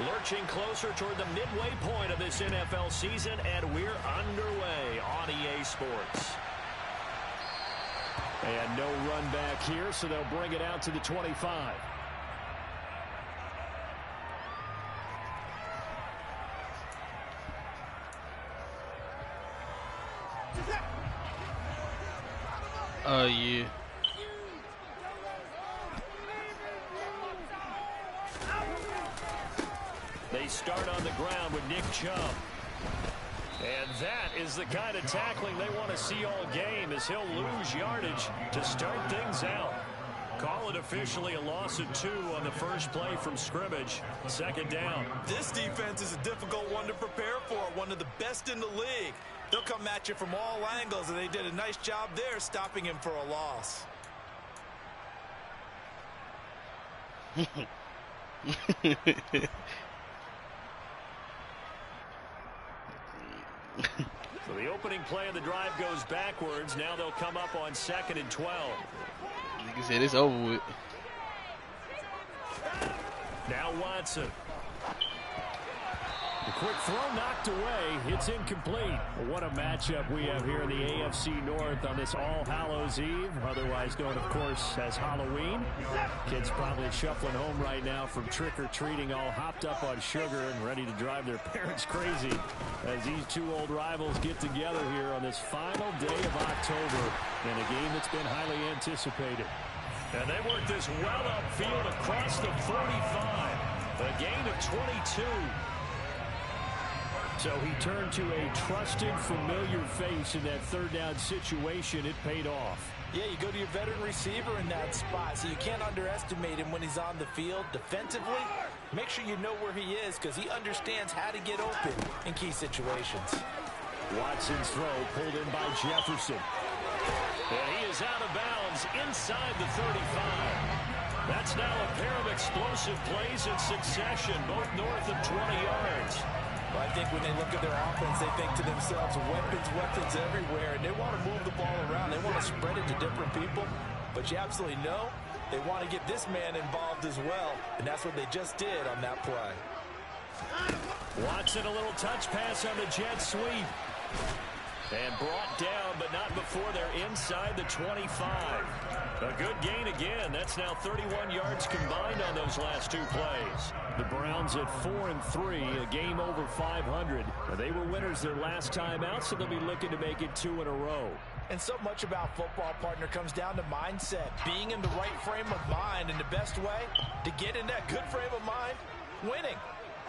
Lurching closer toward the midway point of this NFL season, and we're underway on EA Sports. And no run back here, so they'll bring it out to the 25. Oh, yeah. They start on the ground with Nick Chubb. And that is the kind of tackling they want to see all game, as he'll lose yardage to start things out. Call it officially a loss of 2 on the first play from scrimmage. Second down. This defense is a difficult one to prepare for, one of the best in the league. They'll come at you from all angles, and they did a nice job there stopping him for a loss. So the opening play of the drive goes backwards. Now they'll come up on 2nd and 12. Like I said, it's over with. Now Watson. The quick throw knocked away. It's incomplete. What a matchup we have here in the AFC North on this All Hallows Eve, otherwise known, of course, as Halloween. Kids probably shuffling home right now from trick-or-treating, all hopped up on sugar and ready to drive their parents crazy as these two old rivals get together here on this final day of October in a game that's been highly anticipated. And they work this well upfield across the 45. A gain of 22. So he turned to a trusted, familiar face in that third down situation. It paid off. Yeah, you go to your veteran receiver in that spot, so you can't underestimate him when he's on the field. Defensively, make sure you know where he is, because he understands how to get open in key situations. Watson's throw pulled in by Jefferson. And he is out of bounds inside the 35. That's now a pair of explosive plays in succession, both north of 20 yards. Well, I think when they look at their offense, they think to themselves, weapons everywhere, and they want to move the ball around. They want to spread it to different people, but you absolutely know they want to get this man involved as well, and that's what they just did on that play. Watson, a little touch pass on the jet sweep. And brought down, but not before they're inside the 25. A good gain again. That's now 31 yards combined on those last 2 plays. The Browns at 4-3, a game over 500. They were winners their last time out, so they'll be looking to make it 2 in a row. And so much about football, partner, comes down to mindset. Being in the right frame of mind, and the best way to get in that good frame of mind, winning.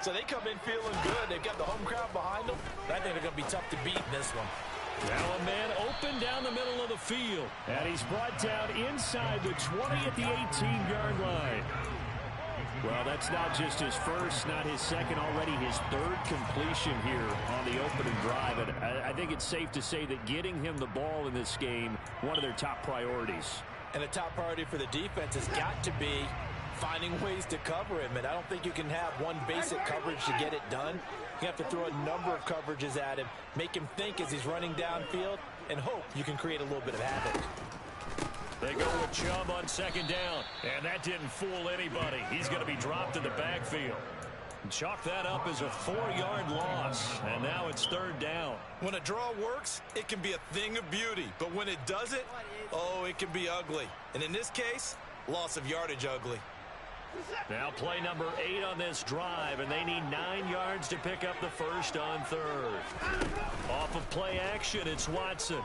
So they come in feeling good. They've got the home crowd behind them. I think they're going to be tough to beat in this one. Now a man open down the middle of the field. And he's brought down inside the 20 at the 18-yard line. Well, that's not just his first, not his second, already his 3rd completion here on the opening drive. And I think it's safe to say that getting him the ball in this game, one of their top priorities. And a top priority for the defense has got to be finding ways to cover him. And I don't think you can have one basic coverage to get it done. You have to throw a number of coverages at him, make him think as he's running downfield, and hope you can create a little bit of havoc. They go with Chubb on 2nd down, and that didn't fool anybody. He's going to be dropped in the backfield. Chalk that up as a 4-yard loss, and now it's 3rd down. When a draw works, it can be a thing of beauty, but when it doesn't, oh, it can be ugly. And in this case, loss of yardage ugly. Now play number 8 on this drive, and they need 9 yards to pick up the first on 3rd. Off of play action, it's Watson.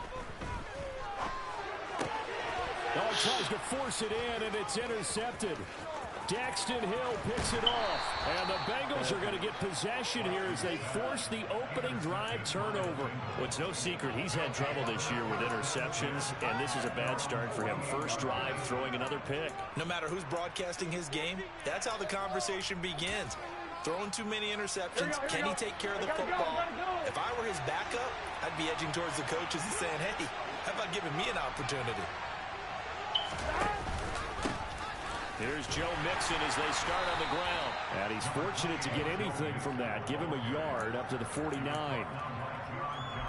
Oh, he tries to force it in, and it's intercepted. Daxton Hill picks it off, and the Bengals are going to get possession here as they force the opening drive turnover. Well, it's no secret he's had trouble this year with interceptions, and this is a bad start for him. First drive, throwing another pick. No matter who's broadcasting his game, that's how the conversation begins. Throwing too many interceptions, can he take care of the football? If I were his backup, I'd be edging towards the coaches and saying, hey, how about giving me an opportunity? Here's Joe Mixon as they start on the ground. And he's fortunate to get anything from that. Give him a yard up to the 49.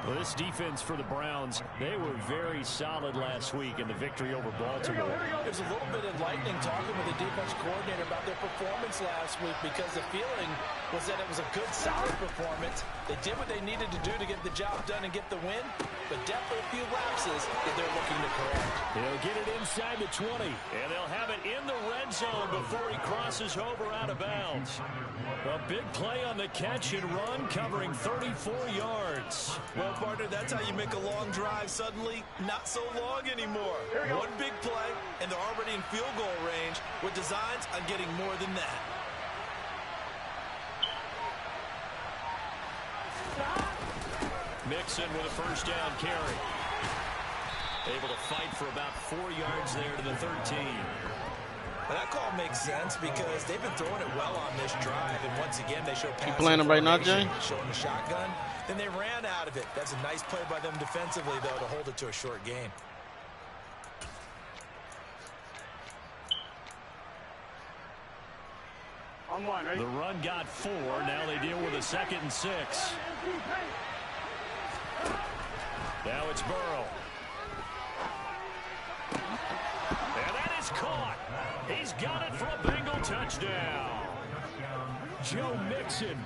Well, this defense for the Browns, they were very solid last week in the victory over Baltimore. There's a little bit enlightening talking with the defense coordinator about their performance last week because the feeling was that it was a good, solid performance. They did what they needed to do to get the job done and get the win, but definitely a few lapses that they're looking to correct. He'll get it inside the 20, and they'll have it in the red zone before he crosses over out of bounds. A big play on the catch and run, covering 34 yards. Well, partner, that's how you make a long drive suddenly not so long anymore. One big play, and they're already in field goal range with designs on getting more than that. Mixon with a first down carry. Able to fight for about 4 yards there to the 13. Well, that call makes sense because they've been throwing it well on this drive, and once again they show pass. You playing them right now, Jay? Showing the shotgun, then they ran out of it. That's a nice play by them defensively, though, to hold it to a short gain. The run got 4. Now they deal with a 2nd and 6. Now it's Burrow. And that is caught. He's got it for a Bengal touchdown. Joe Mixon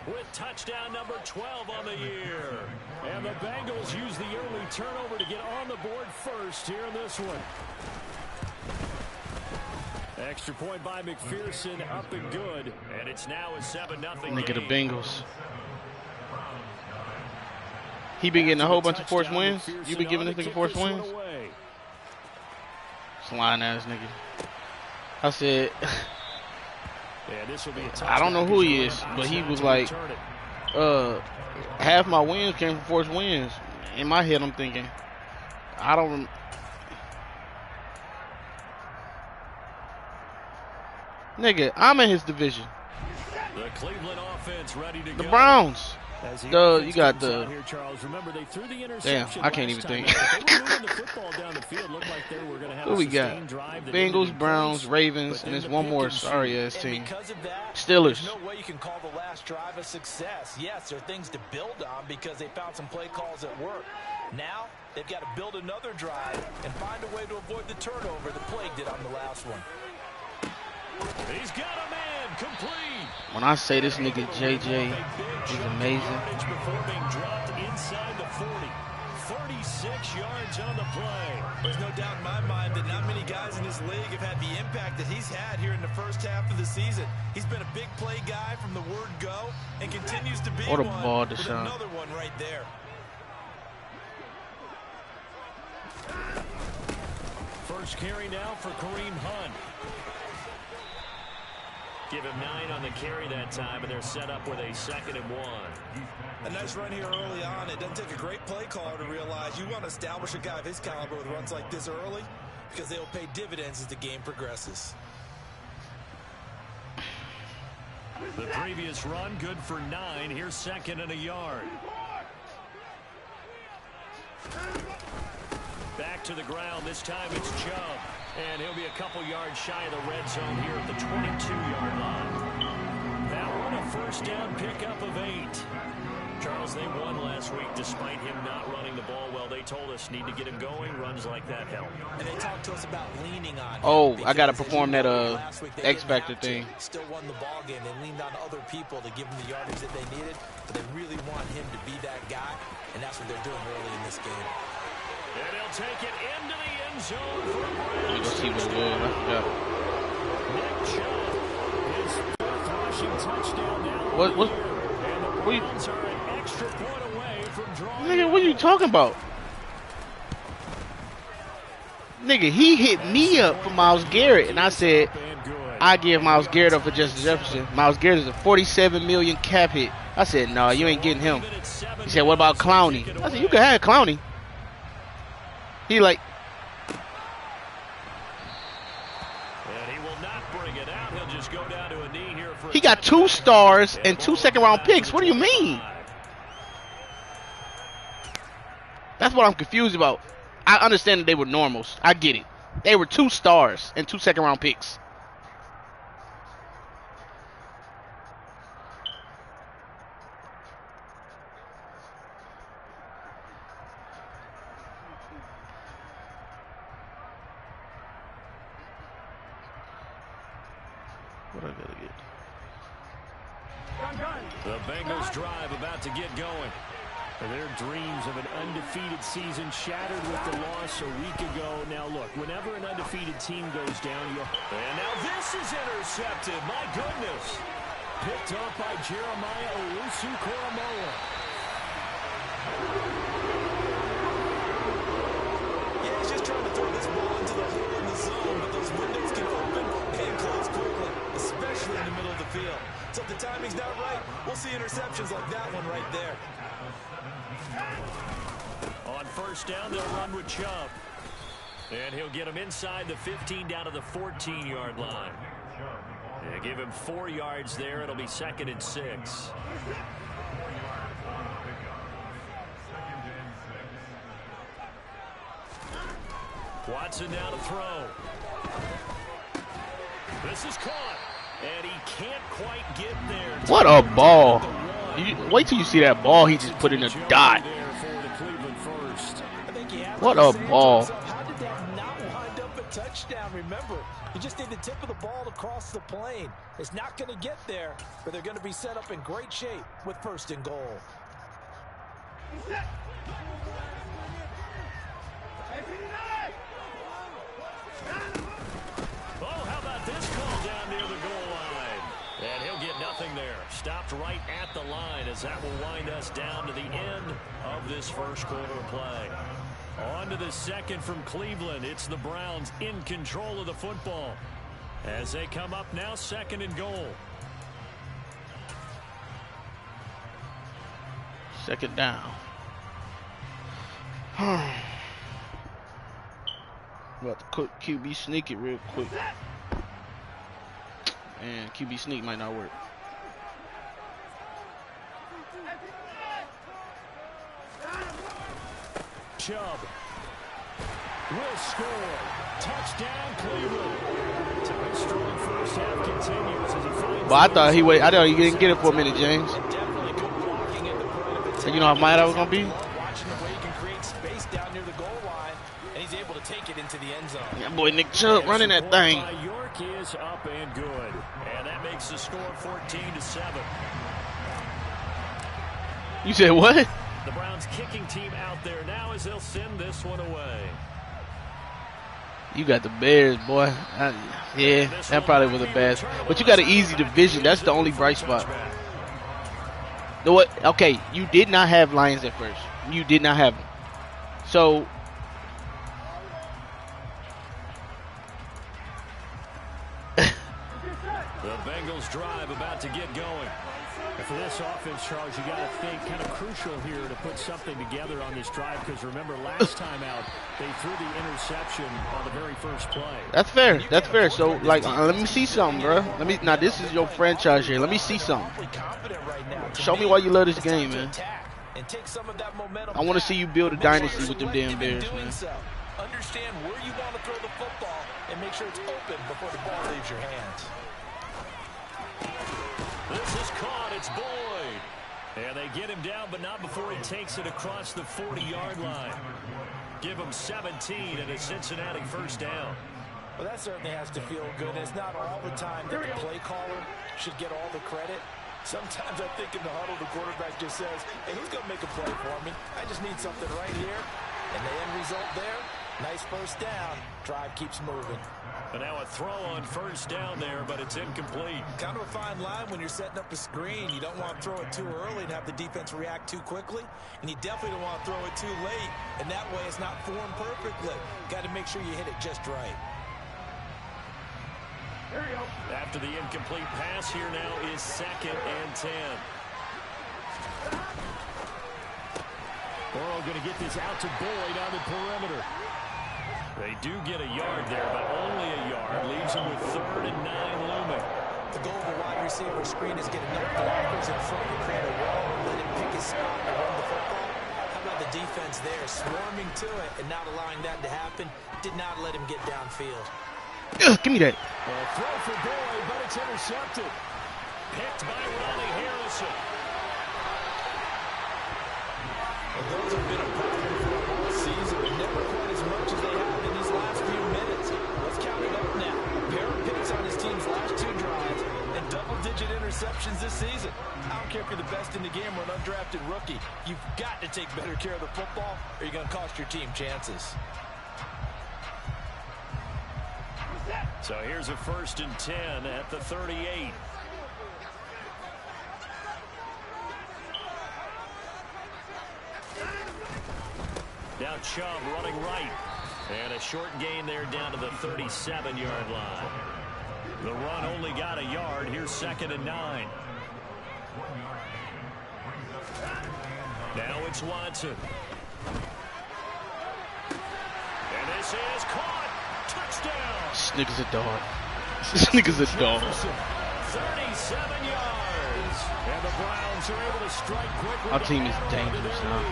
with touchdown number 12 on the year. And the Bengals use the early turnover to get on the board first here in this one. Extra point by McPherson, up and good. And it's now a 7-0 game. Look at the Bengals. He been getting a whole bunch of forced wins. You been giving this nigga forced wins? Slime ass nigga. I said, I don't know who he is, but he was like, half my wins came from forced wins. In my head, I'm thinking, I don't. Nigga, I'm in his division. The Cleveland offense ready to the go. Browns. You got the. Here, Charles. Remember, they threw the Damn, I can't even think. Who we got? Bengals, Browns, Ravens, and there's one more sorry ass team. Steelers. There's no way you can call the last drive a success. Yes, there are things to build on because they found some play calls that work. Now they've got to build another drive and find a way to avoid the turnover the plague did on the last one. He's got a man complete. When I say this nigga JJ is amazing. Before being dropped inside the 40. 36 yards on the play. There's no doubt in my mind that not many guys in this league have had the impact that he's had here in the first half of the season. He's been a big play guy from the word go and continues to be what a one ball, with Deshaun. another one right there. First carry now for Kareem Hunt. Give him 9 on the carry that time, and they're set up with a 2nd and 1. A nice run here early on. It doesn't take a great play caller to realize you want to establish a guy of his caliber with runs like this early because they'll pay dividends as the game progresses. The previous run, good for 9. Here's 2nd and a yard. Back to the ground. This time it's Chubb. And he'll be a couple yards shy of the red zone here at the 22-yard line. That one a first down pickup of 8. Charles, they won last week despite him not running the ball well. They told us need to get him going. Runs like that help. And they talked to us about leaning on him. Oh, I got to perform that X Factor thing. Still won the ball game. They leaned on other people to give them the yardage that they needed. But they really want him to be that guy. And that's what they're doing early in this game. And he'll take it into the end zone. Let me go see what it was. I forgot. Nick Chubb, his 4th rushing touchdown now. What And the you, Browns are an extra point away from drawing. nigga, what are you talking about? Nigga, he hit me up for Myles Garrett, and I said, I give Myles Garrett up for Justin Jefferson. Myles Garrett is a $47 million cap hit. I said, no, you ain't getting him. He said, what about Clowney? I said, you can have Clowney. He like, And he will not bring it out. He'll just go down to a knee here for he got 2 stars and 2 second-round picks. What do you mean? That's what I'm confused about. I understand that they were normals. I get it. They were 2 stars and 2 second-round picks. What I gotta get? The Bengals drive about to get going. Their dreams of an undefeated season shattered with the loss a week ago. Now, look, whenever an undefeated team goes down, and now this is intercepted. My goodness. Picked up by Jeremiah Owusu-Koramoah. Yeah, he's just trying to throw this ball into the hole in the zone, but those windows can open and close quickly, especially in the middle of the field. So if the timing's not right, we'll see interceptions like that one right there. On first down, they'll run with Chubb. And he'll get him inside the 15 down to the 14-yard line. And give him 4 yards there. It'll be 2nd and 6. Watson now to throw. This is caught. And he can't quite get there. What a ball. Wait till you see that ball he just put in a dot. What a ball. How did that not wind up a touchdown? Remember, you just need the tip of the ball to cross the plane. It's not going to get there, but they're going to be set up in great shape with 1st and goal. Oh, how about this call down near the goal line? And he'll get nothing there. Stopped right at the line as that will wind us down to the end of this first quarter play. On to the second from Cleveland. It's the Browns in control of the football as they come up now 2nd and goal. 2nd down. About to cook QB sneak it real quick. And QB sneak might not work. Chubb will score. Touchdown, Cleveland. So his strong first half continues as he finds. But I thought he didn't get it for a minute, James. So you know how mad I was gonna be? Watching the way he can create space down near the goal line, and he's able to take it into the end zone. Yeah, boy, Nick Chubb running that thing. York is up and good, and that makes the score 14-7. You said what? The Browns kicking team out there now as they'll send this one away. You got the Bears, boy. Yeah, that probably was the best. But you got an easy division. That's the only bright spot. You know what? Okay, you did not have Lions at first. You did not have them. So the Bengals drive about to get going. For this offense, Charles, you got to think kind of crucial here to put something together on this drive because remember last time out they threw the interception on the very first play. that's fair. That's fair. So like, let me see something, bro. Now this is your franchise here. Let me see something. Show me why you love this game, man. I want to see you build a dynasty with them damn Bears, man. Understand where you want to throw the football and make sure it's open before the ball leaves your hands. This is caught. It's Boyd. And they get him down, but not before he takes it across the 40-yard line. Give him 17 and a Cincinnati first down. Well, that certainly has to feel good. It's not all the time that the play caller should get all the credit. Sometimes I think in the huddle, the quarterback just says, hey, who's going to make a play for me? I just need something right here. And the end result there, nice first down. Drive keeps moving. And now a throw on first down there, but it's incomplete. Kind of a fine line when you're setting up a screen. You don't want to throw it too early and have the defense react too quickly. And you definitely don't want to throw it too late. And that way it's not formed perfectly. Got to make sure you hit it just right. After the incomplete pass, here now is 2nd and 10. Burrow going to get this out to Boyd on the perimeter. They do get a yard there, but only a yard. Leaves him with 3rd and 9 looming. The goal of a wide receiver screen is get enough blockers in front to create a wall and let him pick his spot and run the football. How about the defense there, swarming to it and not allowing that to happen? Did not let him get downfield. Give me that. Throw for Boyd, but it's intercepted. Picked by Ronnie Harrison. Well, those have been a problem for the whole season, but never quite as much as they have in these last few minutes. Let's count it up now. A pair of picks on his team's last 2 drives. double-digit interceptions this season. I don't care if you're the best in the game or an undrafted rookie. You've got to take better care of the football or you're going to cost your team chances. So here's a 1st and 10 at the 38. Now Chubb running right. And a short gain there down to the 37-yard line. The run only got a yard. Here's 2nd and 9. Now it's Watson. And this is caught. Touchdown. This nigga's a dog. This nigga's a dog. 37 yards. And the Browns are able to strike quickly. Our team is dangerous now.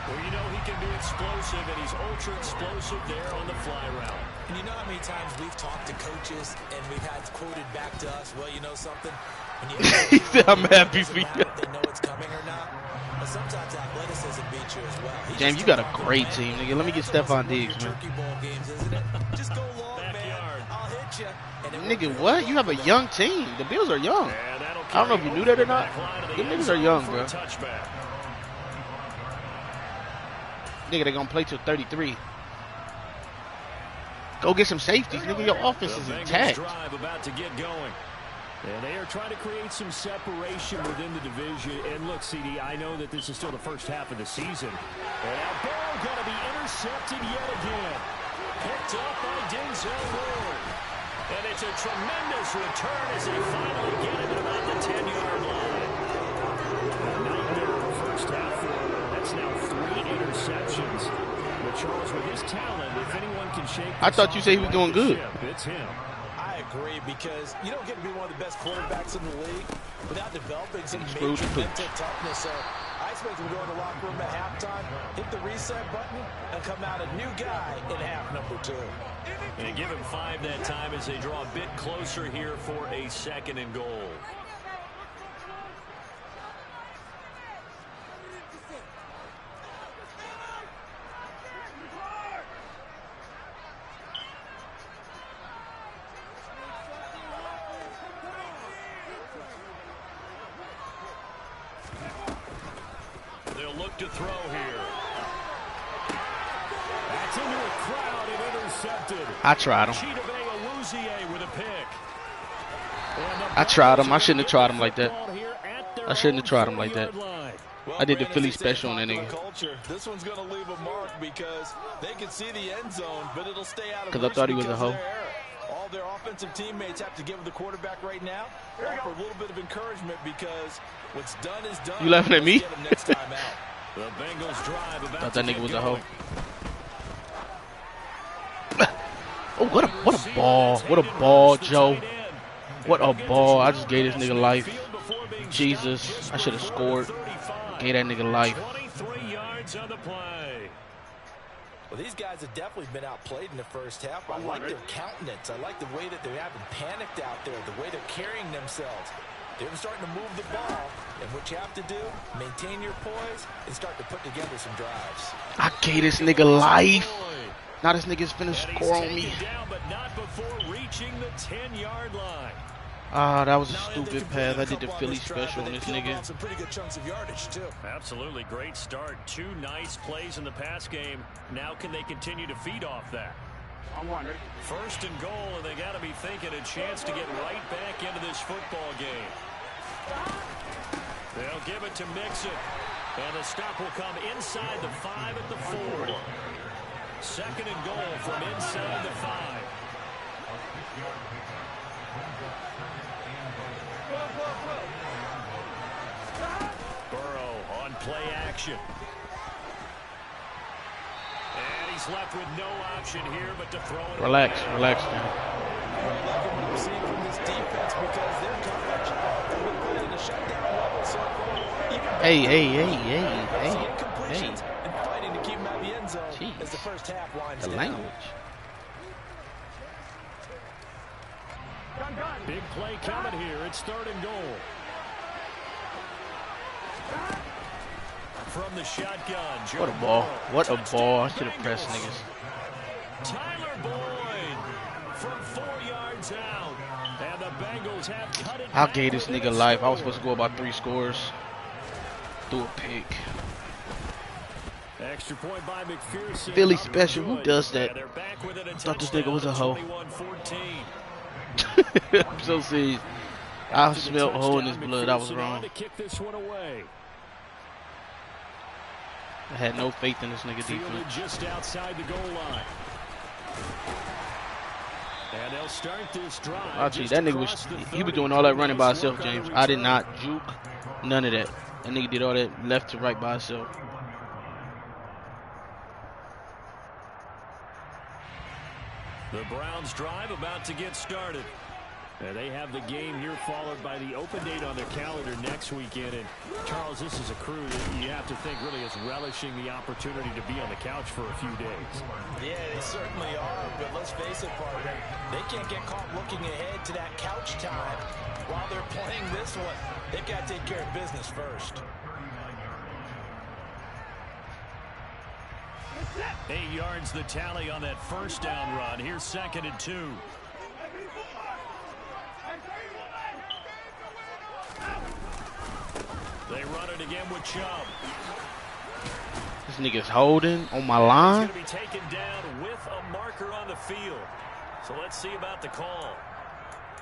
Well, you know he can be explosive, and he's ultra explosive there on the fly route. And you know how many times we've talked to coaches and we've had quoted back to us, well, you know something? When you He said, I'm happy for you. They know it's coming or not. But sometimes athleticism beats you as well. James, you got a great team, nigga. Let me get Stephon Diggs, man. Turkey bowl games, isn't it? Just go long, man. I'll hit you. Nigga, what? You have a young team. The Bills are young. I don't know if you knew that or not. The niggas are young, bro. Nigga, they gonna play till 33. Go get some safeties, nigga. Your offense is intact. Drive about to get going. And they are trying to create some separation within the division. And look, CD, I know that this is still the first half of the season. And now ball going to be intercepted yet again. Picked up by Denzel Ward. And it's a tremendous return as they finally get him at about the 10-yard line. A nightmare of the first half for him. That's now 3 interceptions. But Charles, with his talent, if anyone can shake I thought you said he was doing good. It's him. I agree, because you don't get to be one of the best quarterbacks in the league without developing some major mental toughness. So I expect him to go in the locker room at halftime, hit the reset button, and come out a new guy in half number 2. And give him 5 that time as they draw a bit closer here for a 2nd and goal. To throw here. That's into a crowd and intercepted. I tried him. With a pick. I tried him. I shouldn't have tried him like that. I shouldn't have tried him like that. I did the Philly special on that nigga. This one's going to leave a mark because they can see the end zone, but it'll stay out of because I thought he was a hoe. All their offensive teammates have to give the quarterback right now offer a little bit of encouragement because what's done is done. You laughing at me? Next time out. The Bengals drive about thought that nigga was a hoe. Oh, what a ball. What a ball, Joe. What a ball. I just gave this nigga life. Jesus. I should have scored. Gave that nigga life. 23 yards on the play. Well, these guys have definitely been outplayed in the first half. I like their countenance. I like the way that they haven't panicked out there, the way they're carrying themselves. They're starting to move the ball, and what you have to do, maintain your poise and start to put together some drives. I gave this nigga life. Now this nigga's finna score on me. Down, but not before reaching the 10-yard line. Ah, that was a stupid pass. I did the Philly special on this nigga. Some pretty good chunks of yardage too. Absolutely great start. 2 nice plays in the pass game. Now can they continue to feed off that? 1st and goal, and they got to be thinking a chance to get right back into this football game. They'll give it to Mixon, and the stop will come inside the 5 at the 4. 2nd and goal from inside the 5. Burrow on play action. And he's left with no option here but to throw it. Relax, man. What we're seeing from this defense because their coverage has been put in a shutdown level so far. Hey. And fighting to keep him out of the end zone as the first half winds down. Language. Big play coming here. It's 3rd and goal. From the shotgun. What a ball. What a ball. I should have pressed niggas. Tyler Boyd from 4 yards out. And the Bengals have cut it I back gave this within nigga a life. I was score. supposed to go about 3 scores. Threw a pick. Extra point by McPherson. Philly Up special. and Who good. does that? And they're back within a Thought this nigga was a hoe. 21-14. I'm so serious. I smelled a hole in his blood. I was wrong. To kick this one away. I had no faith in this nigga Fielded defense. just outside the goal line. And they'll start this drive. I'll tell you, that nigga was, he was doing all that running by himself, James. I did not juke, none of that. That nigga did all that left to right by himself. The Browns drive about to get started. And they have the game here followed by the open date on their calendar next weekend. And Charles, this is a crew that you have to think really is relishing the opportunity to be on the couch for a few days. Yeah, they certainly are, but let's face it, partner, they can't get caught looking ahead to that couch time while they're playing this one. They've got to take care of business first. 8 yards the tally on that first down run. Here's 2nd and 2. They run it again with Chubb. This nigga's holding on my line. He's going to be taken down with a marker on the field. So let's see about the call.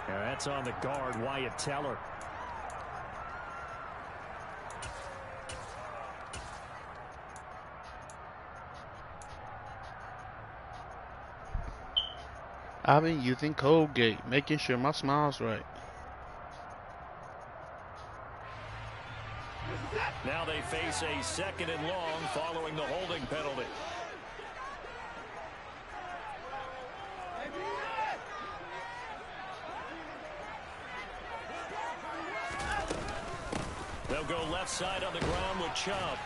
Yeah, that's on the guard, Wyatt Teller. I've been using Colgate, making sure my smile's right. Now they face a 2nd and long following the holding penalty. They'll go left side on the ground with Chubb.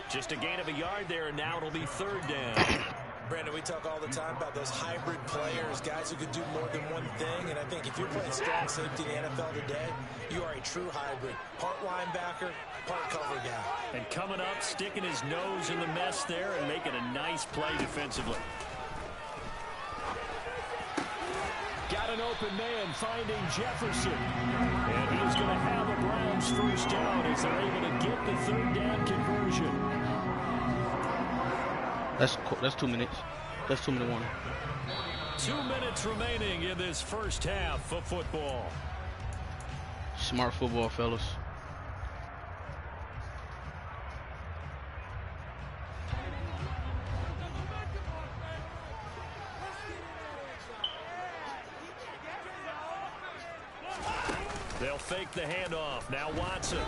Just a gain of a yard there, and now it'll be 3rd down. Brandon, we talk all the time about those hybrid players, guys who can do more than one thing. And I think if you're playing strong safety in the NFL today, you are a true hybrid. Part linebacker, part cover guy. And coming up, sticking his nose in the mess there and making a nice play defensively. Got an open man finding Jefferson. And he's going to have a Browns first down as they're able to get the 3rd down conversion. That's 2 minutes. That's 2 minute warning. 2 minutes remaining in this first half of football. Smart football, fellas. They'll fake the handoff. Now Watson.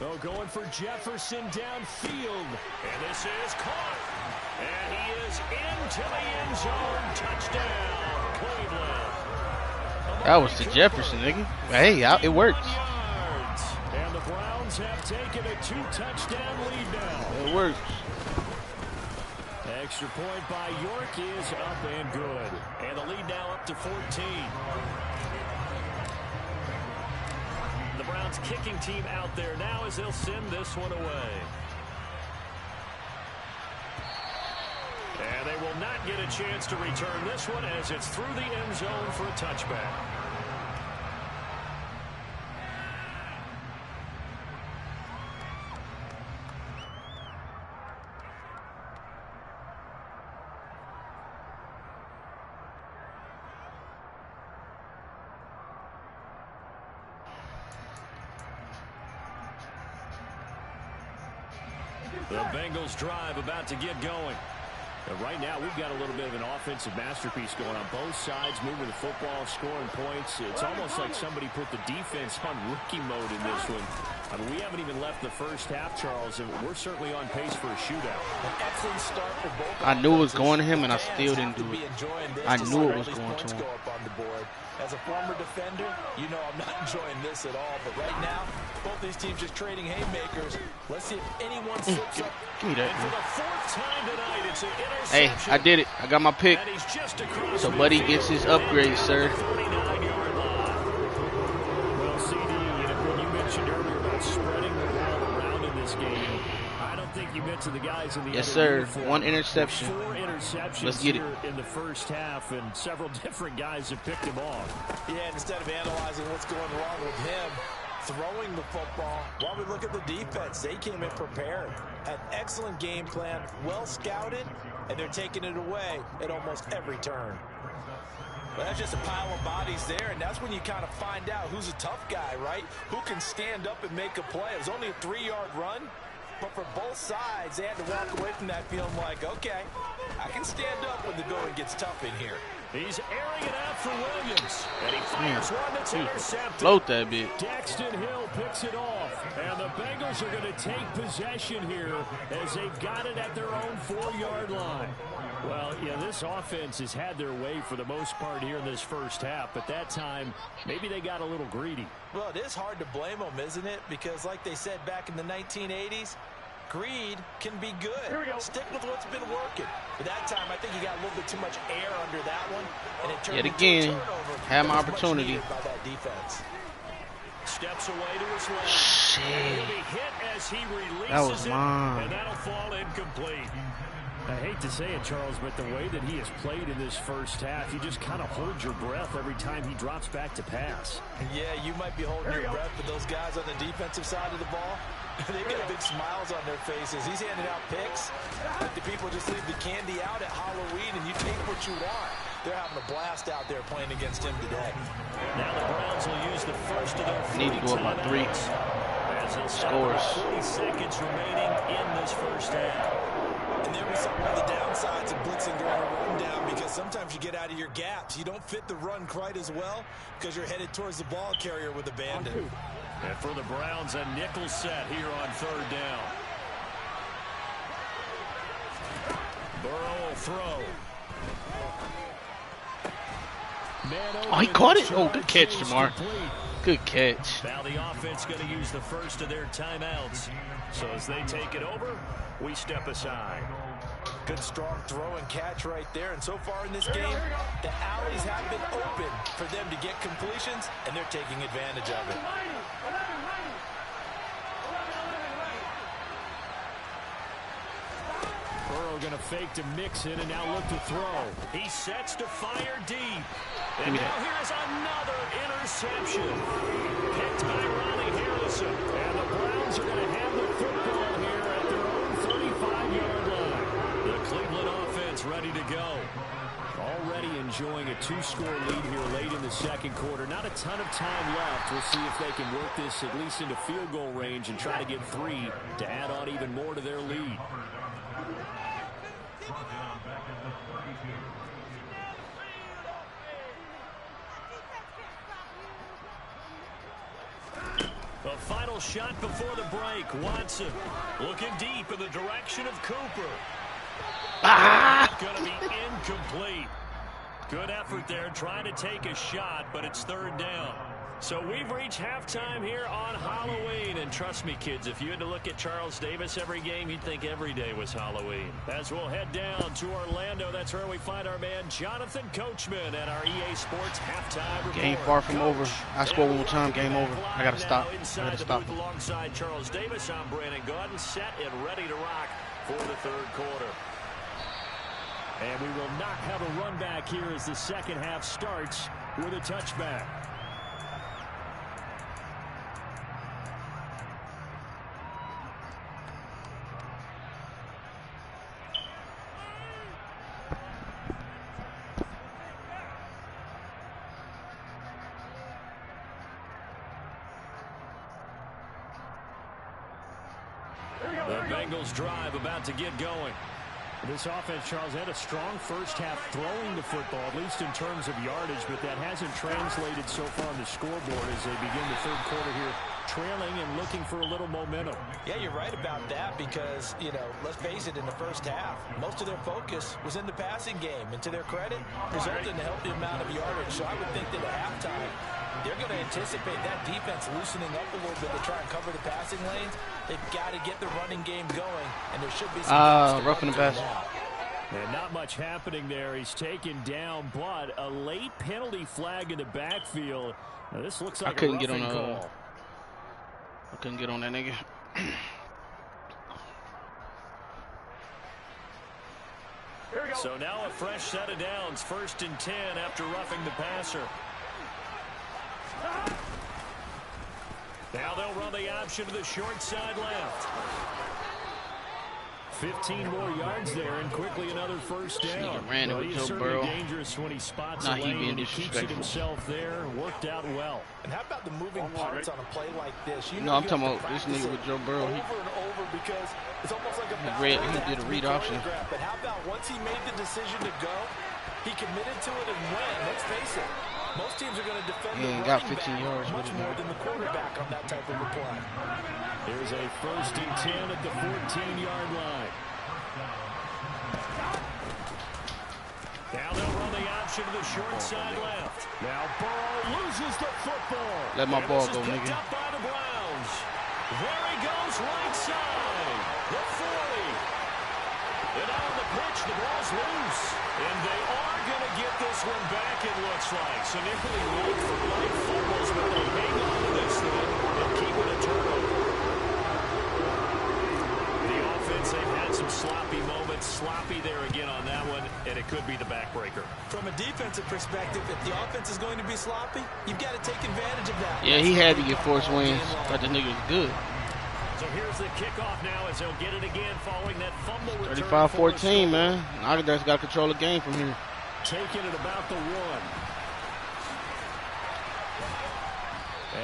Oh, going for Jefferson downfield. And this is caught. And he is into the end zone. Touchdown, Cleveland. That was to Jefferson, nigga. Hey, it works. And the Browns have taken a 2-touchdown lead now. It works. Extra point by York is up and good. And the lead now up to 14. The Browns kicking team out there now as they'll send this one away. And they will not get a chance to return this one as it's through the end zone for a touchback. The Bengals drive about to get going. And right now, we've got a little bit of an offensive masterpiece going on both sides, moving the football, scoring points. It's almost like somebody put the defense on rookie mode in this one. I mean, we haven't even left the first half, Charles, and we're certainly on pace for a shootout. An excellent start for both. I knew it was going to him, and I still didn't do it. I knew it was going to him. As a former defender, you know I'm not enjoying this at all. But right now, both these teams just trading haymakers. Let's see if anyone slips up. Give me that. And for the 4th time tonight, it's an Hey, interception. I did it. I got my pick. And he's just across So Buddy gets his upgrade, sir. 49-yard line. Well, CD, when you mentioned earlier about spreading the ball around in this game, I don't think you mentioned stats of the guys in the Yes, other sir. uniform. 1 interception. 4 interceptions Let's get it. here in the first half, and several different guys have picked him off. Yeah, and instead of analyzing what's going wrong with him, throwing the football, while we look at the defense, they came in prepared. An excellent game plan, well scouted, and they're taking it away at almost every turn. But that's just a pile of bodies there, and that's when you kind of find out who's a tough guy, right? Who can stand up and make a play. It was only a 3-yard run, but for both sides, they had to walk away from that feeling like, okay, I can stand up when the going gets tough in here. He's airing it out for Williams, and he fires one that's intercepted. Float that bit. Daxton Hill picks it off, and the Bengals are going to take possession here as they've got it at their own 4-yard line. Well, yeah, this offense has had their way for the most part here in this first half, but that time, maybe they got a little greedy. Well, it is hard to blame them, isn't it? Because like they said back in the 1980s, greed can be good. Stick with what's been working. But that time, I think you got a little bit too much air under that one, and it turned Yet into again, a turnover. had my opportunity. By that defense. Steps away to his left. Shit. He'll be hit as he releases That was mine. and that'll fall incomplete. I hate to say it, Charles, but the way that he has played in this first half, you just kind of hold your breath every time he drops back to pass. Yeah, you might be holding your breath, but those guys on the defensive side of the ball, they've got big smiles on their faces. He's handing out picks. Like the people just leave the candy out at Halloween, and you take what you want. They're having a blast out there playing against him today. Now the Browns will use the first of their Need to go up by 3 scores. 40 seconds remaining in this first half. And there was some of the downsides of blitzing during a run down, because sometimes you get out of your gaps. You don't fit the run quite as well because you're headed towards the ball carrier with abandon. And for the Browns, a nickel set here on 3rd down. Burrow will throw. Oh, he caught it? Oh, good catch, Jamar. Good catch. Now the offense going to use the first of their timeouts. So as they take it over, we step aside. Good strong throw and catch right there. And so far in this game, the alleys have been open for them to get completions, and they're taking advantage of it. Burrow going to fake to Mixon and now look to throw. He sets to fire deep. And now here's another interception. Picked by Ronnie Harrison. And the Browns are going to have the football here at their own 35-yard line. The Cleveland offense ready to go. Already enjoying a 2-score lead here late in the second quarter. Not a ton of time left. We'll see if they can work this at least into field goal range and try to get 3 to add on even more to their lead. The final shot before the break. Watson looking deep in the direction of Cooper. Going to be incomplete. Good effort there trying to take a shot, but it's 3rd down. So we've reached halftime here on Halloween. And trust me, kids, if you had to look at Charles Davis every game, you'd think every day was Halloween. As we'll head down to Orlando, that's where we find our man Jonathan Coachman at our EA Sports halftime report. Game far from over. I score one more time, game over. I got to stop. I got to stop. Alongside Charles Davis, I'm Brandon Gordon, set and ready to rock for the 3rd quarter. And we will not have a run back here as the second half starts with a touchback. The Bengals drive about to get going. This offense, Charles, had a strong first half throwing the football, at least in terms of yardage, but that hasn't translated so far on the scoreboard as they begin the 3rd quarter here, trailing and looking for a little momentum. Yeah, you're right about that because, you know, let's face it, in the first half, most of their focus was in the passing game. And to their credit, resulted in a healthy amount of yardage. So I would think that at halftime, they're going to anticipate that defense loosening up a little bit to try and cover the passing lanes. They've got to get the running game going, and there should be some roughing the pass. And not much happening there. He's taken down, but a late penalty flag in the backfield. Now, this looks like I couldn't a get on call. I couldn't get on that nigga. So now a fresh set of downs, 1st and 10 after roughing the passer. Now they'll run the option to the short side left. 15 more yards there, and quickly another 1st down. Ran it with he's Joe Burrow. Dangerous when he spots a lane and he keeps it himself there. Worked out well. And how about the moving parts on a play like this? You know I'm talking about this nigga with Joe Burrow. Over and over because it's almost like he did a read option. But how about once he made the decision to go, he committed to it and went. Let's face it. Most teams are going to defend the running got 15 yards much more than the quarterback on that type of a play. Here's a 1st and 10 at the 14-yard line. Now they'll run the option to the short side left. Now Burrow loses the football. Let my ball go, nigga. Picked up by the Browns. There he goes, right side. The 40. And on the pitch, the ball's loose. And they are going to get this one back, it looks like. So nearly like fumbles, but they hang on to this thing and keep it a turnover. The offense, they've had some sloppy moments. Sloppy there again on that one, and it could be the backbreaker. From a defensive perspective, if the offense is going to be sloppy, you've got to take advantage of that. Yeah, he had to get forced wins. Thought the nigga was good. So here's the kickoff now as they'll get it again following that fumble return. 35-14, man. Agadar's got to control the game from here. Taking it about the 1.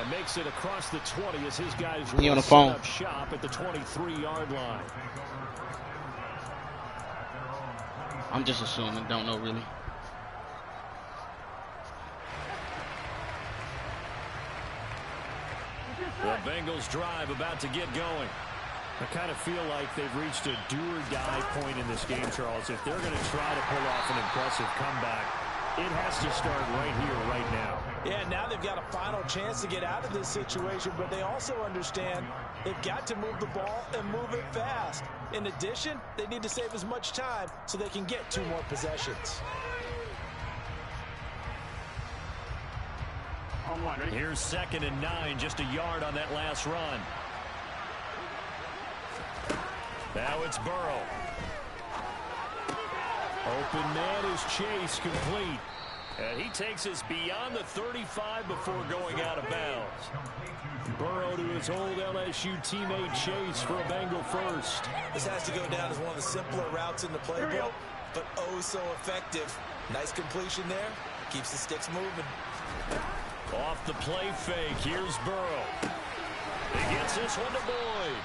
And makes it across the 20 as his guys he on the phone. Set up shop at the 23-yard line. I'm just assuming, don't know really. The Bengals drive about to get going. I kind of feel like they've reached a do-or-die point in this game, Charles. If they're going to try to pull off an impressive comeback, it has to start right here, right now. Yeah, now they've got a final chance to get out of this situation, but they also understand they've got to move the ball and move it fast. In addition, they need to save as much time so they can get 2 more possessions. Here's 2nd and 9, just a yard on that last run. Now it's Burrow. Open man is Chase, complete. And he takes us beyond the 35 before going out of bounds. Burrow to his old LSU teammate Chase for a Bengal first. This has to go down as one of the simpler routes in the playbook, but oh so effective. Nice completion there. Keeps the sticks moving. Off the play fake, here's Burrow. He gets this one to Boyd.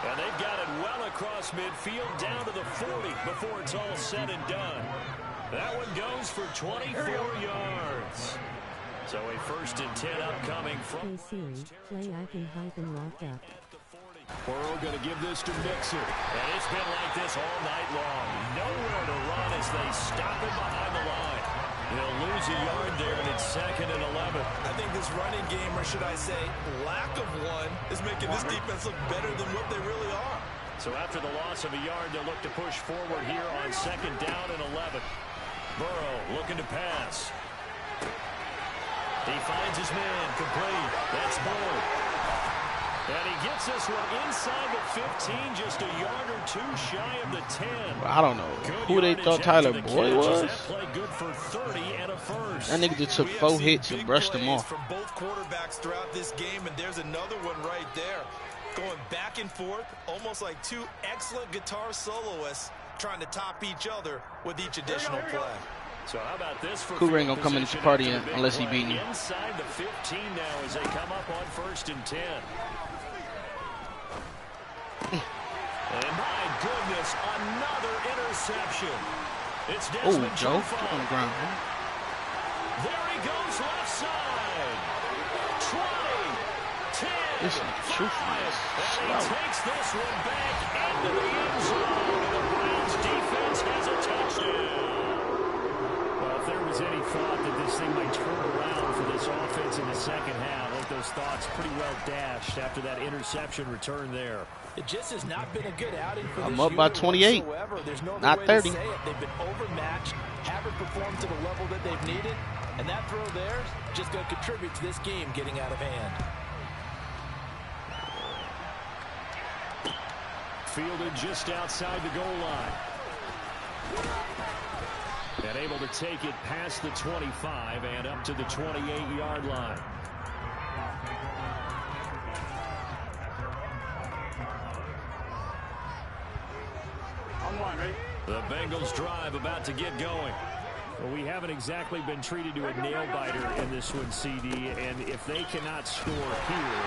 And they've got it well across midfield down to the 40 before it's all said and done. That one goes for 24 yards. So a 1st and 10 upcoming from... Hey Siri, play Icon-Locked Up. Burrow going to give this to Mixon. And it's been like this all night long. Nowhere to run as they stop him behind the line. He'll lose a yard there, and it's 2nd and 11. I think this running game, or should I say lack of one, is making this defense look better than what they really are. So after the loss of a yard, they'll look to push forward here on 2nd down and 11. Burrow looking to pass. He finds his man, complete. That's Boyd. And he gets this one inside the 15, just a yard or 2 shy of the 10. I don't know who they thought Tyler Boyd was. That play good for 30 and a 1st. That nigga just took 4 hits and brushed them off. From both quarterbacks throughout this game, and there's another one right there. Going back and forth, almost like 2 excellent guitar soloists trying to top each other with each additional play. So how about this for Cougar ain't gonna come in this party unless he beat you. Inside the 15 now as they come up on 1st and 10. And my goodness, another interception. It's Desmond Joe, get on the ground. There he goes, left side. 20, 10, This is truthfulness. and he takes this one back into the end zone. The Browns defense has a touchdown. Well, if there was any thought that this thing might turn around for this offense in the 2nd half, I think those thoughts pretty well dashed after that interception return there. It just has not been a good outing for I'm up by 28, not 30. They've been overmatched, haven't performed to the level that they've needed, and that throw there is just going to contribute to this game getting out of hand. Fielded just outside the goal line. And able to take it past the 25 and up to the 28-yard line. The Bengals drive about to get going. Well, we haven't exactly been treated to a nail-biter in this one, CD, and if they cannot score here,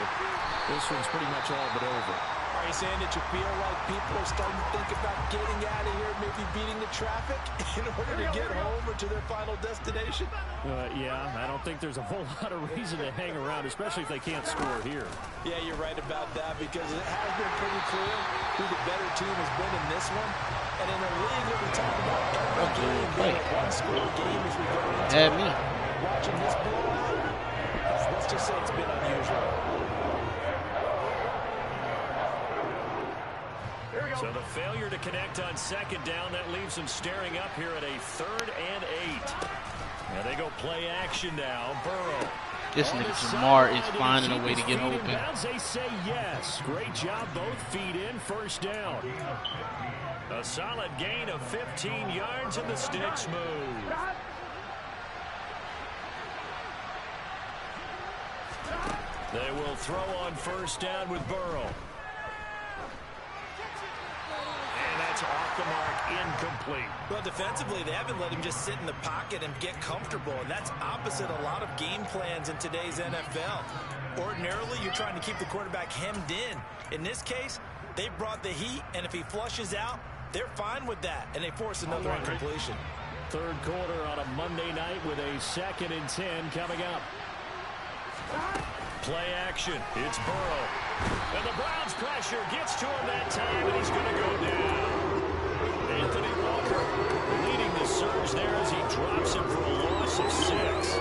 this one's pretty much all but over. Are you saying that you feel like people are starting to think about getting out of here, maybe beating the traffic in order to get home or to their final destination? Yeah, I don't think there's a whole lot of reason to hang around, especially if they can't score here. Yeah, you're right about that because it has been pretty clear who the better team has been in this one. And in a league that we talk about every game being a one-score game as we go into watching this blowout, let's just say it's been unusual. So the failure to connect on second down, that leaves them staring up here at a 3rd and 8. Now they go play action now. Burrow. This nigga Jamar is finding a way to get open. They say yes. Great job, both feet in, first down. A solid gain of 15 yards and the sticks move. They will throw on first down with Burrow. And that's off the mark, incomplete. Well, defensively, they haven't let him just sit in the pocket and get comfortable, and that's opposite a lot of game plans in today's NFL. Ordinarily, you're trying to keep the quarterback hemmed in. In this case, they brought the heat, and if he flushes out, they're fine with that, and they force another incompletion. Third quarter on a Monday night with a 2nd and 10 coming up. Play action. It's Burrow. And the Browns' pressure gets to him that time, and he's going to go down. Anthony Walker leading the surge there as he drops him for a loss of 6.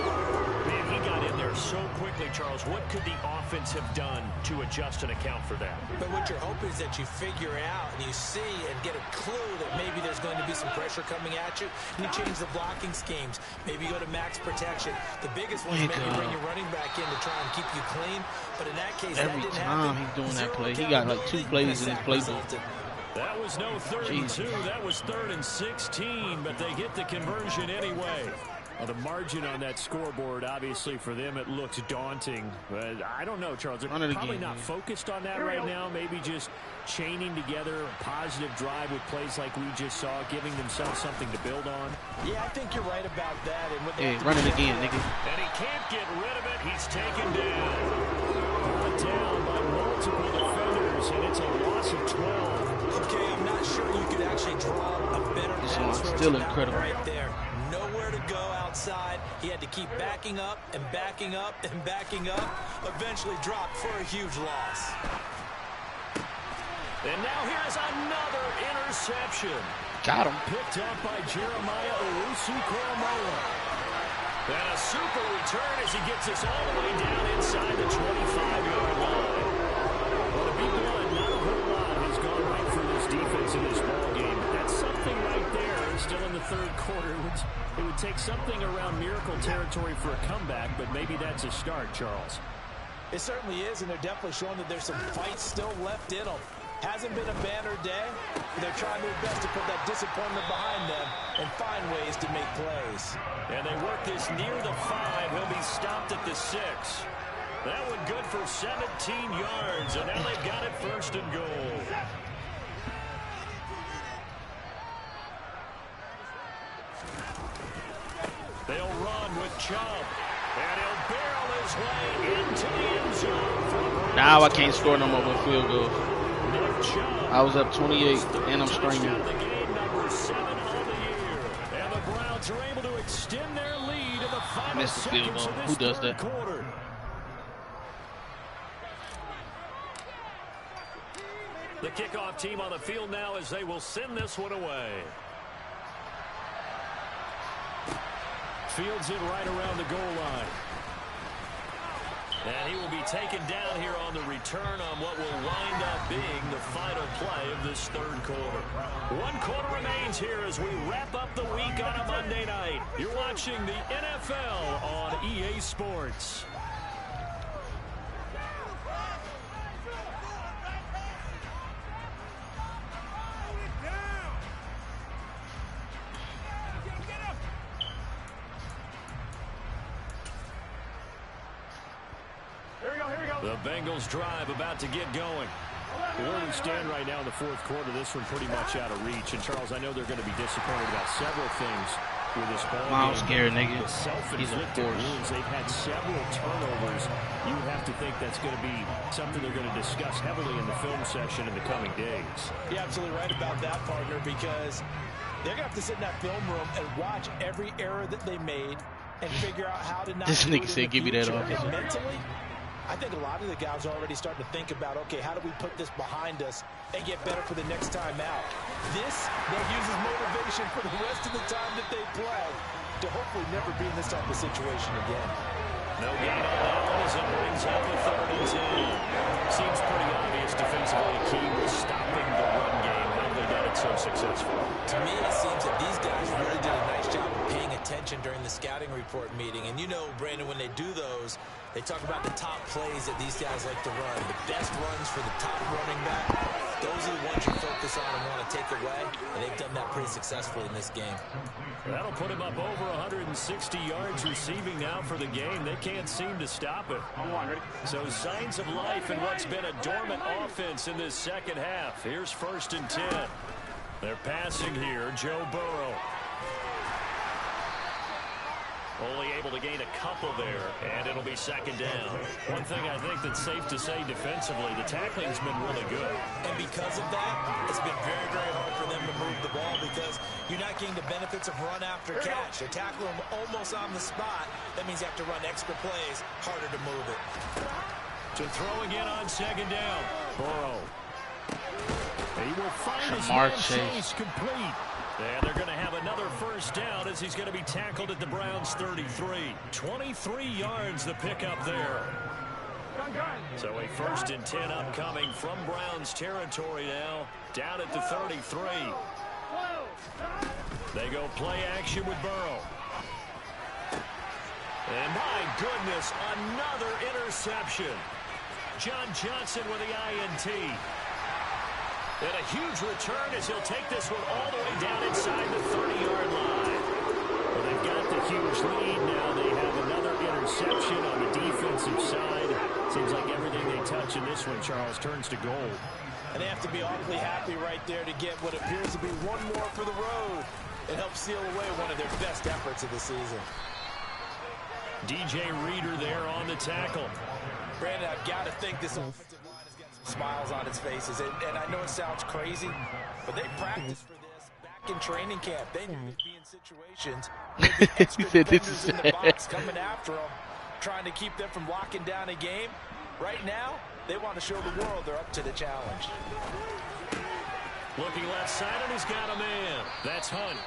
Man, he got in there so quickly, Charles. What could the offense have done to adjust and account for that? But what you're hoping is that you figure out and you see and get a clue that maybe there's going to be some pressure coming at you, and you change the blocking schemes. Maybe you go to max protection. The biggest one is maybe bring your running back in to try and keep you clean. But in that case, every time he's doing that play, he got like 2 plays in his playbook. That was no 3rd and 2. That was 3rd and 16, but they get the conversion anyway. Well, the margin on that scoreboard, obviously, for them, it looks daunting. But I don't know, Charles. They're probably not focused on that right now. Maybe just chaining together a positive drive with plays like we just saw, giving themselves something to build on. Yeah, I think you're right about that. And what run it again, nigga. And he can't get rid of it. He's taken down. Brought down by multiple defenders, and it's a loss of 12. Okay, I'm not sure you could actually draw a better pass rush still incredible right there. Nowhere to go outside. He had to keep backing up and backing up and backing up. Eventually dropped for a huge loss. And now here's another interception. Got him. Picked up by Jeremiah Owusu-Koramoah. And a super return as he gets us all the way down inside the 25-yard line. Well, to be blunt, not a whole lot has gone right for this defense in this ballgame. That's something right there. Still in the 3rd quarter. It would take something around miracle territory for a comeback, but maybe that's a start, Charles. It certainly is, and they're definitely showing that there's some fight still left in them. Hasn't been a banner day. They're trying their best to put that disappointment behind them and find ways to make plays. And they work this near the 5. He'll be stopped at the 6. That one good for 17 yards, and now they've got it 1st and goal. They'll run with Chubb, and he'll barrel his way into the end zone. Now I can't score no more with field goals. I was up 28, and I'm streaming. The game number 7 on the year, and the Browns are able to extend their lead in the final Missed the field seconds goal. of Who this does that? quarter. The kickoff team on the field now as they will send this one away. Fields it right around the goal line. And he will be taken down here on the return on what will wind up being the final play of this 3rd quarter. 1 quarter remains here as we wrap up the week on a Monday night. You're watching the NFL on EA Sports. The Bengals drive about to get going. Where we stand right now in the fourth quarter, this one pretty much out of reach. And, Charles, I know they're going to be disappointed about several things with this ball game. Miles Garrett, nigga. Self-inflicted wounds. They've had several turnovers. You have to think that's going to be something they're going to discuss heavily in the film session in the coming days. You're absolutely right about that, partner, because they're going to have to sit in that film room and watch every error that they made and figure out how to not This do it nigga in said, the give me that future. offensive. And mentally, I think a lot of the guys are already starting to think about, okay, how do we put this behind us and get better for the next time out? This, they'll use as motivation for the rest of the time that they play to hopefully never be in this type of situation again. No gain on that one as it brings up a 3rd and 10. Seems pretty obvious defensively a key was stopping the run game. How they got it so successful? To me, it seems that these guys really did a nice job of paying attention during the scouting report meeting. And you know, Brandon, when they do those, they talk about the top plays that these guys like to run. The best runs for the top running back. Those are the ones you focus on and want to take away. And they've done that pretty successfully in this game. That'll put him up over 160 yards receiving now for the game. They can't seem to stop it. So signs of life in what's been a dormant offense in this second half. Here's 1st and 10. They're passing here. Joe Burrow. Only able to gain a couple there, and it'll be 2nd down. One thing I think that's safe to say defensively, the tackling's been really good. And because of that, it's been very, very hard for them to move the ball because you're not getting the benefits of run after catch. They're tackling them almost on the spot. That means you have to run extra plays, harder to move it. To throw again on 2nd down. Burrow. He will find his chase complete. And they're going to have another 1st down as he's going to be tackled at the Browns' 33. 23 yards the pickup there. So a 1st and 10 upcoming from Browns territory now. Down at the 33. They go play action with Burrow. And my goodness, another interception. John Johnson with the INT. And a huge return as he'll take this one all the way down inside the 30-yard line. Well, they've got the huge lead now. They have another interception on the defensive side. Seems like everything they touch in this one, Charles, turns to gold. And they have to be awfully happy right there to get what appears to be one more for the road and help seal away one of their best efforts of the season. DJ Reader there on the tackle. Brandon, I've got to think this offensive line has got some smiles on its faces. And I know it sounds crazy, but they practiced for this back in training camp. They knew they'd be in situations with the extra defenders in the box coming after them, trying to keep them from locking down a game. Right now, they want to show the world they're up to the challenge. Looking left side, and he's got a man. That's Hunt.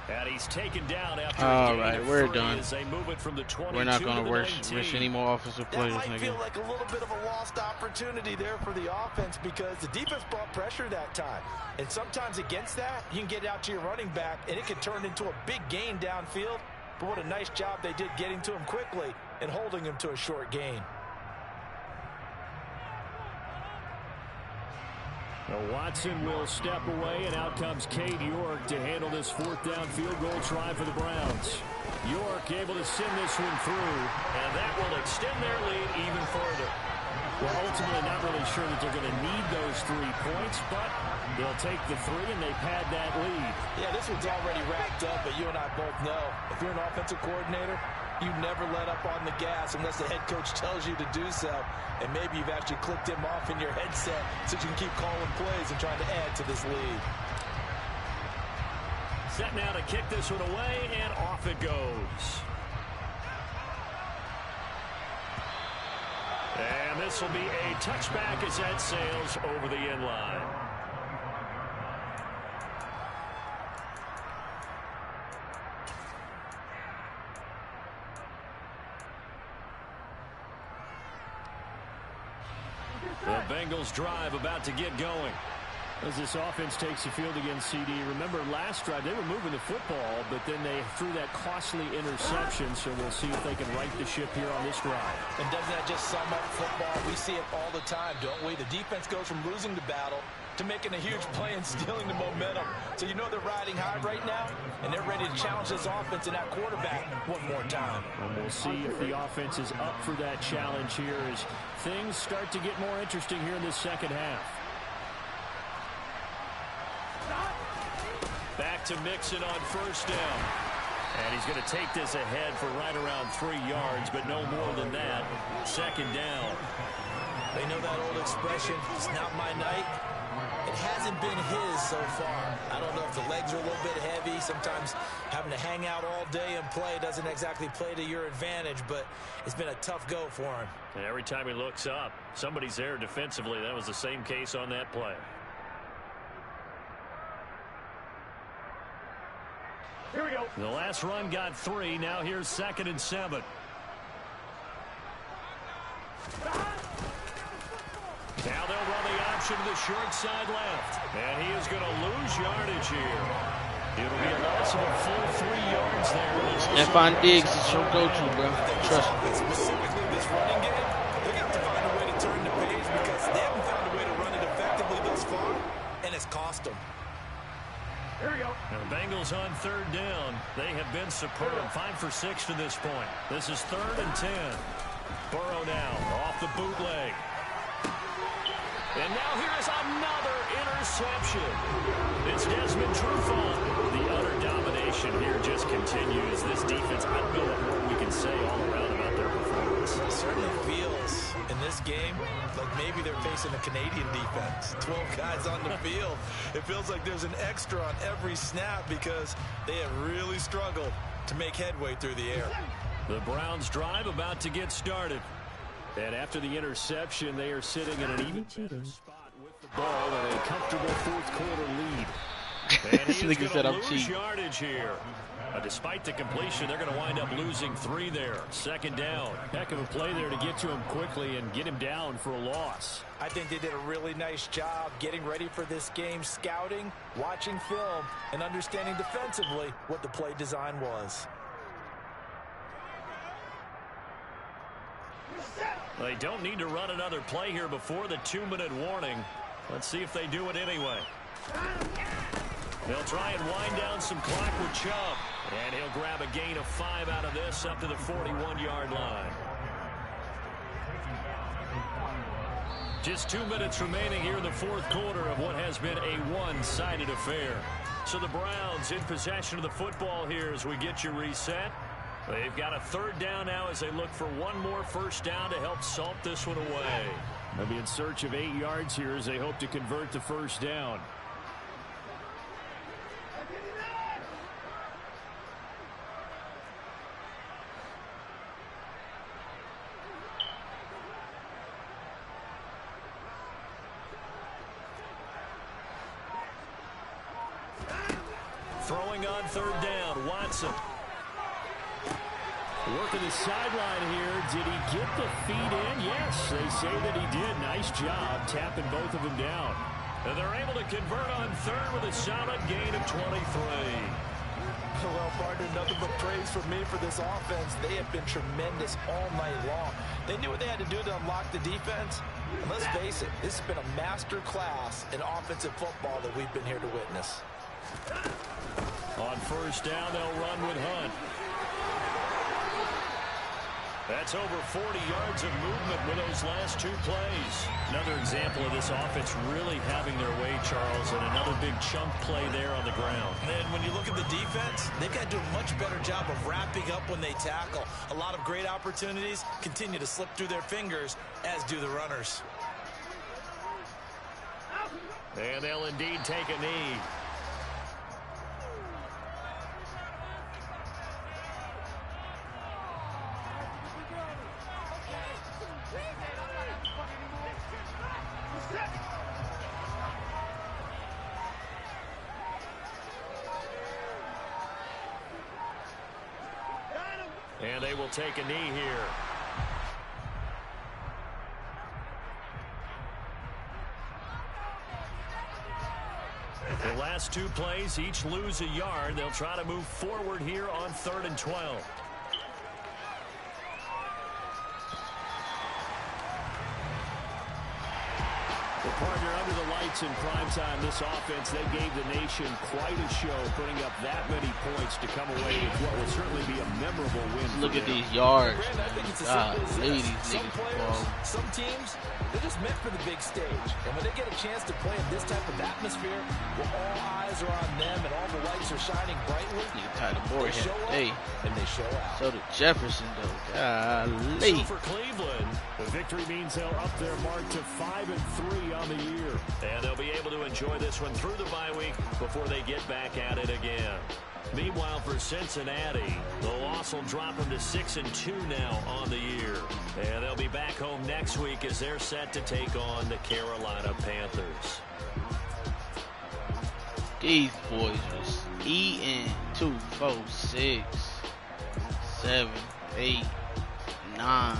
And he's taken down after all right, we're done. As they move it from the 22 we're not going to risk any more offensive players. That might feel like a little bit of a lost opportunity there for the offense because the defense brought pressure that time. And sometimes against that, you can get out to your running back, and it can turn into a big gain downfield. But what a nice job they did getting to him quickly and holding him to a short gain. Watson will step away, and out comes Cade York to handle this 4th down field goal try for the Browns. York able to send this one through, and that will extend their lead even further. Well, ultimately not really sure that they're going to need those 3 points, but they'll take the 3 and they pad that lead. Yeah, this one's already wrapped up, but you and I both know if you're an offensive coordinator, you never let up on the gas unless the head coach tells you to do so. And maybe you've actually clicked him off in your headset so you can keep calling plays and trying to add to this lead. Set now to kick this one away, and off it goes. And this will be a touchback as that sails over the end line. The Bengals drive about to get going. As this offense takes the field against CD. Remember last drive they were moving the football, but then they threw that costly interception, so we'll see if they can right the ship here on this drive. And doesn't that just sum up football? We see it all the time, don't we? The defense goes from losing the battle to making a huge play and stealing the momentum. So you know they're riding high right now, and they're ready to challenge this offense and that quarterback one more time. And we'll see if the offense is up for that challenge here as things start to get more interesting here in this second half. Back to Mixon on first down. And he's going to take this ahead for right around 3 yards, but no more than that. Second down. They know that old expression, it's not my night. It hasn't been his so far. I don't know if the legs are a little bit heavy. Sometimes having to hang out all day and play doesn't exactly play to your advantage, but it's been a tough go for him. And every time he looks up, somebody's there defensively. That was the same case on that play. Here we go. The last run got 3. Now here's 2nd and 7. Now they'll run the option to the short side left. And he is going to lose yardage here. It'll be a loss of a full 3 yards there. Stephon Diggs is your go-to, bro. Trust me. Specifically this running game, they're going to have to find a way to turn the page because they haven't found a way to run it effectively thus far, and it's cost them. Here we go. Now the Bengals on 3rd down. They have been superb. 5 for 6 to this point. This is 3rd and 10. Burrow now off the bootleg. And now here is another interception. It's Desmond Trufant. The utter domination here just continues. This defense, I don't know what more we can say all around about their performance. It certainly feels in this game like maybe they're facing a Canadian defense. 12 guys on the field. It feels like there's an extra on every snap because they have really struggled to make headway through the air. The Browns drive about to get started. And after the interception, they are sitting in an even better spot with the ball and a comfortable 4th quarter lead. And he is going to lose yardage here. Despite the completion, they're going to wind up losing 3 there. 2nd down. Heck of a play there to get to him quickly and get him down for a loss. I think they did a really nice job getting ready for this game, scouting, watching film, and understanding defensively what the play design was. They don't need to run another play here before the 2-minute warning. Let's see if they do it anyway. They'll try and wind down some clock with Chubb. And he'll grab a gain of 5 out of this up to the 41-yard line. Just 2 minutes remaining here in the 4th quarter of what has been a one-sided affair. So the Browns in possession of the football here as we get you reset. They've got a 3rd down now as they look for one more first down to help salt this one away. They'll be in search of 8 yards here as they hope to convert the first down. Throwing on 3rd down, Watson. Working the sideline here. Did he get the feet in? Yes, they say that he did. Nice job tapping both of them down. And they're able to convert on 3rd with a solid gain of 23. Well, partner, nothing but praise from me for this offense. They have been tremendous all night long. They knew what they had to do to unlock the defense. And let's face it, this has been a master class in offensive football that we've been here to witness. On first down, they'll run with Hunt. That's over 40 yards of movement with those last 2 plays. Another example of this offense really having their way, Charles, and another big chunk play there on the ground. And when you look at the defense, they've got to do a much better job of wrapping up when they tackle. A lot of great opportunities continue to slip through their fingers, as do the runners. And they'll indeed take a knee. And they will take a knee here. The last 2 plays, each lose a yard. They'll try to move forward here on 3rd and 12. The partner under the lights in primetime, this offense, they gave the nation quite a show, putting up that many points to come away with what will certainly be a memorable win. Look at these yards. Brandon, I think it's some players, some teams, they're just meant for the big stage. And when they get a chance to play in this type of atmosphere, where all eyes are on them and all the lights are shining brightly, They show up and they show out. So did Jefferson, though. Golly. So for Cleveland, the victory means they'll up their mark to 5-3 on the year. And they'll be able to enjoy this one through the bye week before they get back at it again. Meanwhile, for Cincinnati, the loss will drop them to 6-2 now on the year. And they'll be back home next week as they're set to take on the Carolina Panthers. These boys was eating 2, 4, 6, 7, 8, 9.